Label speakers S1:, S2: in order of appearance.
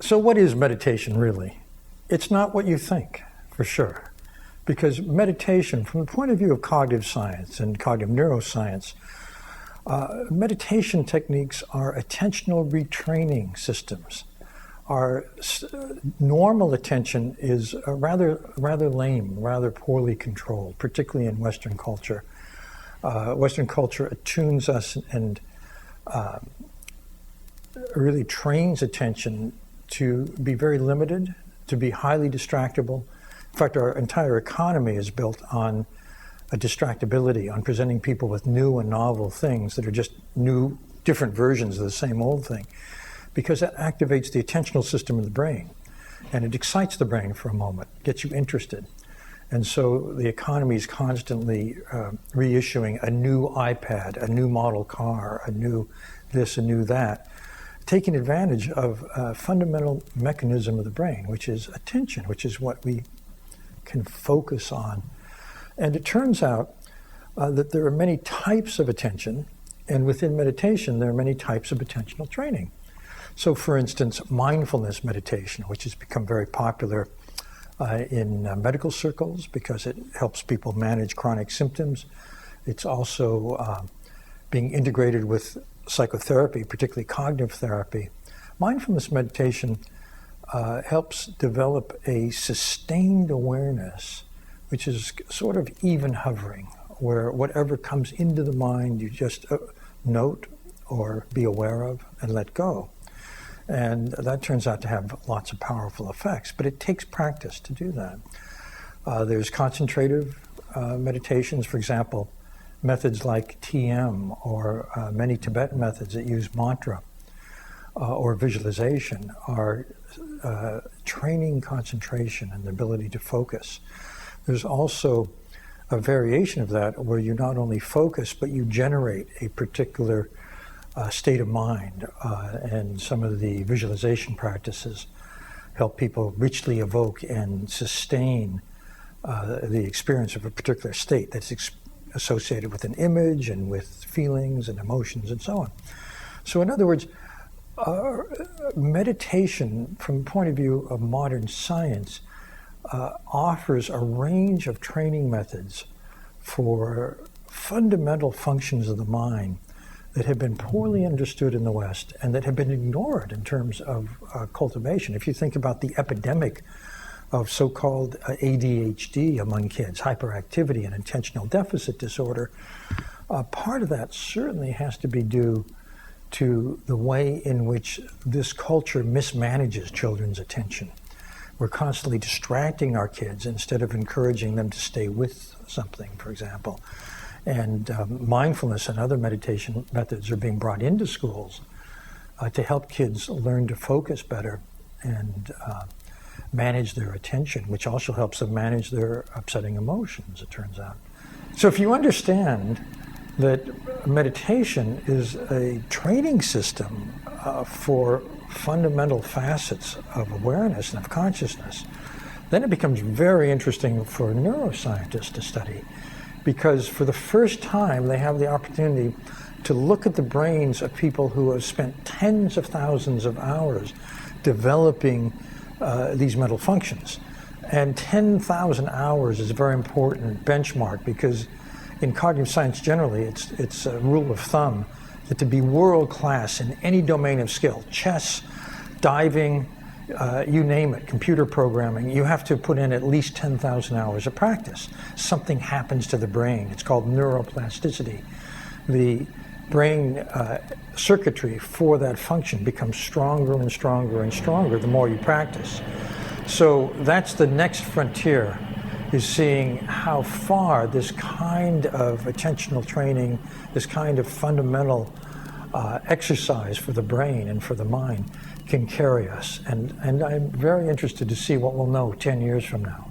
S1: So what is meditation really? It's not what you think, for sure. Because meditation, from the point of view of cognitive science and cognitive neuroscience, meditation techniques are attentional retraining systems. Our normal attention is rather lame, rather poorly controlled, particularly in Western culture. Western culture attunes us and really trains attention to be very limited, to be highly distractible. In fact, our entire economy is built on a distractibility, on presenting people with new and novel things that are just new, different versions of the same old thing, because that activates the attentional system of the brain, and it excites the brain for a moment, gets you interested. And so the economy is constantly reissuing a new iPad, a new model car, a new this, a new that, taking advantage of a fundamental mechanism of the brain, which is attention, which is what we can focus on. And it turns out that there are many types of attention, and within meditation there are many types of attentional training. So for instance, mindfulness meditation, which has become very popular in medical circles because it helps people manage chronic symptoms. It's also being integrated with psychotherapy, particularly cognitive therapy. Mindfulness meditation helps develop a sustained awareness, which is sort of even hovering, where whatever comes into the mind you just note or be aware of and let go. And that turns out to have lots of powerful effects, but it takes practice to do that. There's concentrative meditations, for example, methods like TM or many Tibetan methods that use mantra or visualization are training concentration and the ability to focus. There's also a variation of that where you not only focus, but you generate a particular state of mind, and some of the visualization practices help people richly evoke and sustain the experience of a particular state that's associated with an image and with feelings and emotions and so on. So in other words, meditation, from the point of view of modern science, offers a range of training methods for fundamental functions of the mind that have been poorly understood in the West and that have been ignored in terms of cultivation. If you think about the epidemic of so-called ADHD among kids, hyperactivity and attentional deficit disorder, part of that certainly has to be due to the way in which this culture mismanages children's attention. We're constantly distracting our kids instead of encouraging them to stay with something, for example. And mindfulness and other meditation methods are being brought into schools to help kids learn to focus better and manage their attention, which also helps them manage their upsetting emotions, it turns out. So if you understand that meditation is a training system for fundamental facets of awareness and of consciousness, then it becomes very interesting for neuroscientists to study, because for the first time they have the opportunity to look at the brains of people who have spent tens of thousands of hours developing these mental functions. And 10,000 hours is a very important benchmark, because in cognitive science generally it's a rule of thumb that to be world class in any domain of skill, chess, diving, you name it, computer programming, you have to put in at least 10,000 hours of practice. Something happens to the brain. It's called neuroplasticity. The brain circuitry for that function becomes stronger and stronger and stronger the more you practice. So that's the next frontier, is seeing how far this kind of attentional training, this kind of fundamental exercise for the brain and for the mind can carry us. And I'm very interested to see what we'll know 10 years from now.